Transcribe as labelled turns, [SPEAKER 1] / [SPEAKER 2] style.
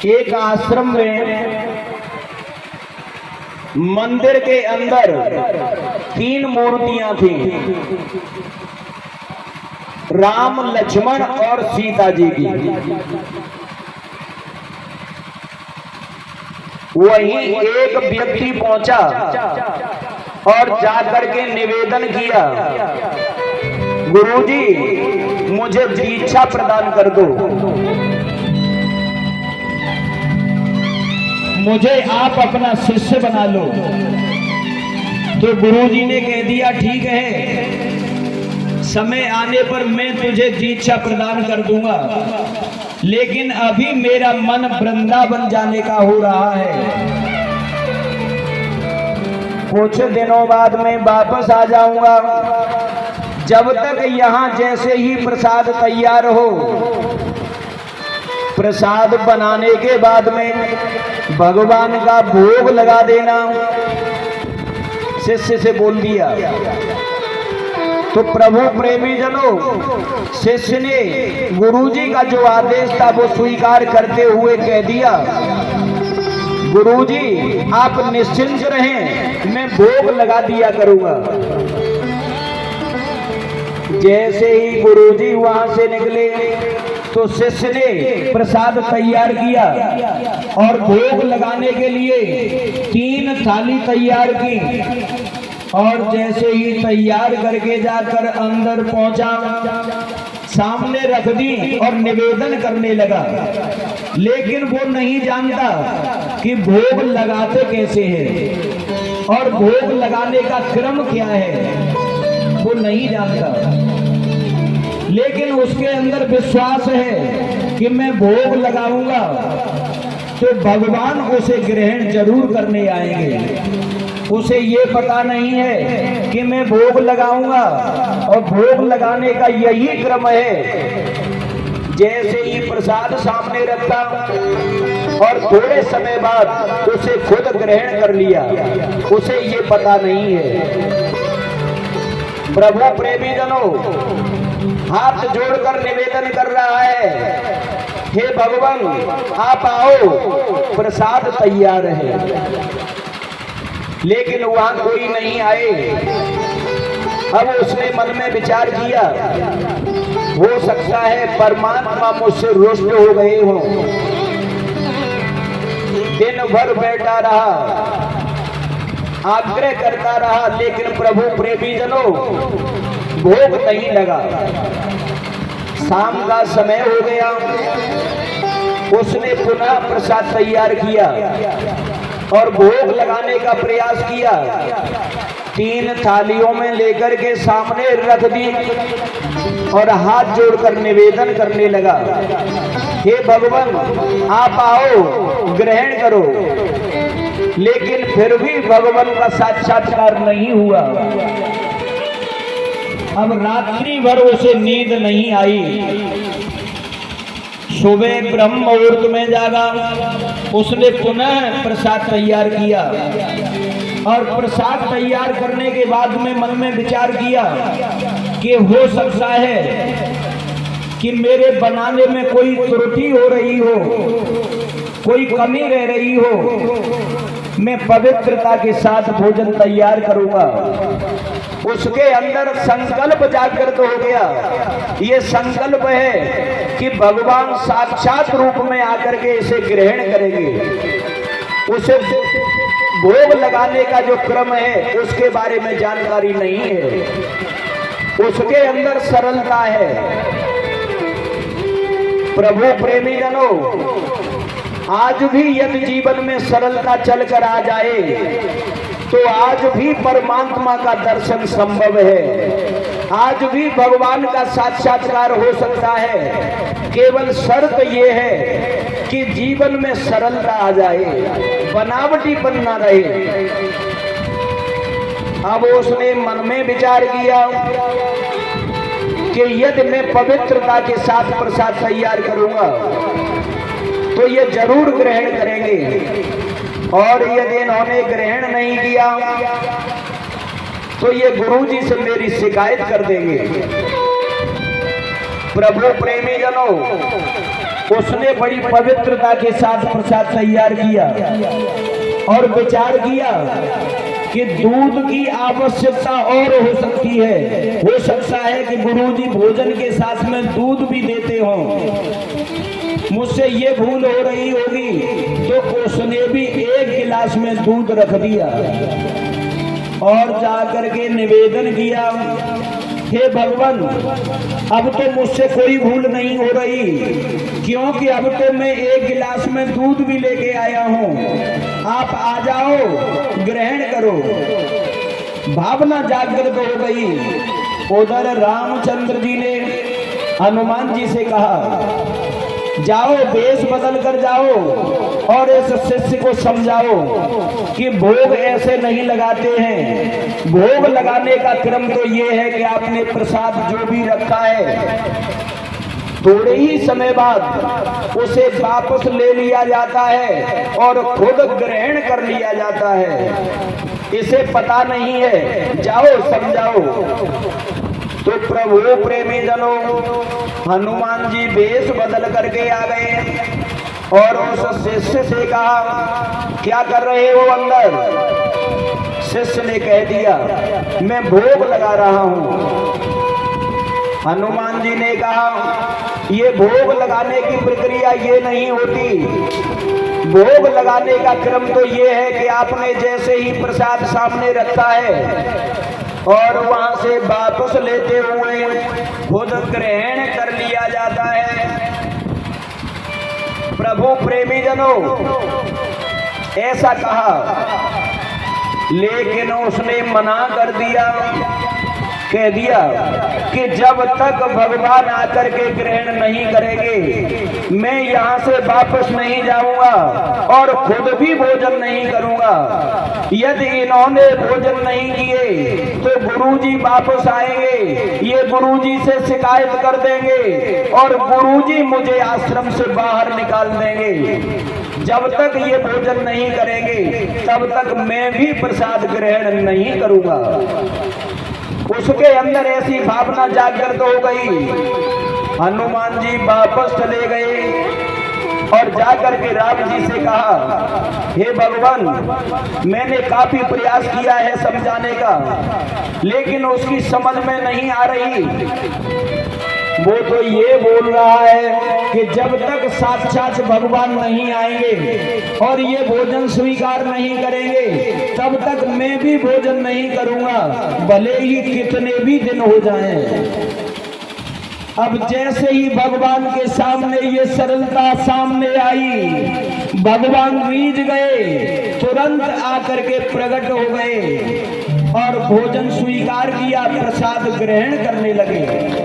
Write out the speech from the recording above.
[SPEAKER 1] एक आश्रम में मंदिर के अंदर 3 मूर्तियां थीं, राम, लक्ष्मण और सीता जी की। वहीं एक व्यक्ति पहुंचा और जाकर के निवेदन किया, गुरुजी मुझे दीक्षा प्रदान कर दो, मुझे आप अपना शिष्य बना लो। तो गुरुजी ने कह दिया, ठीक है, समय आने पर मैं तुझे दीक्षा प्रदान कर दूंगा, लेकिन अभी मेरा मन वृंदावन जाने का हो रहा है। कुछ दिनों बाद मैं वापस आ जाऊंगा। जब तक यहाँ जैसे ही प्रसाद तैयार हो, प्रसाद बनाने के बाद में भगवान का भोग लगा देना। शिष्य से बोल दिया। तो प्रभु प्रेमी जनों, शिष्य ने गुरुजी का जो आदेश था वो स्वीकार करते हुए कह दिया, गुरुजी आप निश्चिंत रहें, मैं भोग लगा दिया करूंगा। जैसे ही गुरुजी वहां से निकले तो शिष्य ने प्रसाद तैयार किया और भोग लगाने के लिए 3 थाली तैयार की। और जैसे ही तैयार करके जाकर अंदर पहुंचा, सामने रख दी और निवेदन करने लगा। लेकिन वो नहीं जानता कि भोग लगाते कैसे हैं और भोग लगाने का क्रम क्या है, वो नहीं जानता। लेकिन उसके अंदर विश्वास है कि मैं भोग लगाऊंगा तो भगवान उसे ग्रहण जरूर करने आएंगे। उसे ये पता नहीं है कि मैं भोग लगाऊंगा और भोग लगाने का यही क्रम है। जैसे ही प्रसाद सामने रखा और थोड़े समय बाद उसे खुद ग्रहण कर लिया, उसे ये पता नहीं है। प्रभु प्रेमी जनों, हाथ जोड़कर निवेदन कर रहा है, हे भगवान आप आओ, प्रसाद तैयार है। लेकिन वहां कोई नहीं आए। अब उसने मन में विचार किया, हो सकता है परमात्मा मुझसे रुष्ट हो गए हो। दिन भर बैठा रहा, आग्रह करता रहा, लेकिन प्रभु प्रेमी जनों भोग नहीं लगा। शाम का समय हो गया। उसने पुनः प्रसाद तैयार किया और भोग लगाने का प्रयास किया। 3 थालियों में लेकर के सामने रख दी और हाथ जोड़कर निवेदन करने लगा, हे भगवान आप आओ, ग्रहण करो। लेकिन फिर भी भगवान का साक्षात्कार नहीं हुआ। अब रात्रि भर उसे नींद नहीं आई। सुबह ब्रह्म मुहूर्त में जागा। उसने पुनः प्रसाद तैयार किया और प्रसाद तैयार करने के बाद में मन में विचार किया कि हो सकता है कि मेरे बनाने में कोई त्रुटि हो रही हो, कोई कमी रह रही हो। मैं पवित्रता के साथ भोजन तैयार करूंगा। उसके अंदर संकल्प जागृत हो गया। ये संकल्प है कि भगवान साक्षात रूप में आकर के इसे ग्रहण करेंगे। उसे भोग लगाने का जो क्रम है उसके बारे में जानकारी नहीं है। उसके अंदर सरलता है। प्रभु प्रेमी जनों, आज भी यदि जीवन में सरलता चलकर आ जाए तो आज भी परमात्मा का दर्शन संभव है। आज भी भगवान का साक्षात्कार हो सकता है। केवल शर्त यह है कि जीवन में सरलता आ जाए, बनावटीपन न रहे। अब उसने मन में विचार किया कि यदि मैं पवित्रता के साथ प्रसाद तैयार करूंगा तो ये जरूर ग्रहण करेंगे, और यदि इन्होंने ग्रहण नहीं किया तो ये गुरुजी से मेरी शिकायत कर देंगे। प्रभु प्रेमी जनों, उसने बड़ी पवित्रता के साथ प्रसाद तैयार किया और विचार किया कि दूध की आवश्यकता और हो सकती है, हो सकता है कि गुरुजी भोजन के साथ में दूध भी देते हो, मुझसे ये भूल हो रही होगी। तो उसने भी एक गिलास में दूध रख दिया और जाकर के निवेदन किया, हे भगवान, अब तो मुझसे कोई भूल नहीं हो रही, क्योंकि अब तो मैं एक गिलास में दूध भी लेके आया हूँ, आप आ जाओ, ग्रहण करो। भावना जागृत हो गई। उधर रामचंद्र जी ने हनुमान जी से कहा, जाओ वेश बदल कर जाओ और इस शिष्य को समझाओ कि भोग ऐसे नहीं लगाते हैं। भोग लगाने का क्रम तो ये है कि आपने प्रसाद जो भी रखा है थोड़े ही समय बाद उसे वापस ले लिया जाता है और खुद ग्रहण कर लिया जाता है। इसे पता नहीं है, जाओ समझाओ। तो प्रभु प्रेमी जनों, हनुमान जी वेश बदल करके आ गए और उस शिष्य से कहा, क्या कर रहे हो अंदर? शिष्य ने कह दिया, मैं भोग लगा रहा हूं। हनुमान जी ने कहा, ये भोग लगाने की प्रक्रिया ये नहीं होती। भोग लगाने का क्रम तो ये है कि आपने जैसे ही प्रसाद सामने रखा है और वहां से वापस लेते हुए खुद ग्रहण कर लिया जाता है। प्रभु प्रेमी जनों, ऐसा कहा, लेकिन उसने मना कर दिया, कह दिया कि जब तक भगवान आकर के ग्रहण नहीं करेंगे मैं यहाँ से वापस नहीं जाऊंगा और खुद भी भोजन नहीं करूंगा। यदि इन्होंने भोजन नहीं किए तो गुरुजी वापस आएंगे, ये गुरुजी से शिकायत कर देंगे और गुरुजी मुझे आश्रम से बाहर निकाल देंगे। जब तक ये भोजन नहीं करेंगे तब तक मैं भी प्रसाद ग्रहण नहीं करूंगा। उसके अंदर ऐसी भावना जागृत हो गई। हनुमान जी वापस चले गए और जाकर के राम जी से कहा, हे भगवान, मैंने काफी प्रयास किया है समझाने का, लेकिन उसकी समझ में नहीं आ रही। वो तो ये बोल रहा है कि जब तक साक्षात भगवान नहीं आएंगे और ये भोजन स्वीकार नहीं करेंगे तब तक मैं भी भोजन नहीं करूंगा, भले ही कितने भी दिन हो जाएं। अब जैसे ही भगवान के सामने ये सरलता सामने आई, भगवान रीझ गए, तुरंत आकर के प्रकट हो गए और भोजन स्वीकार किया, प्रसाद ग्रहण करने लगे।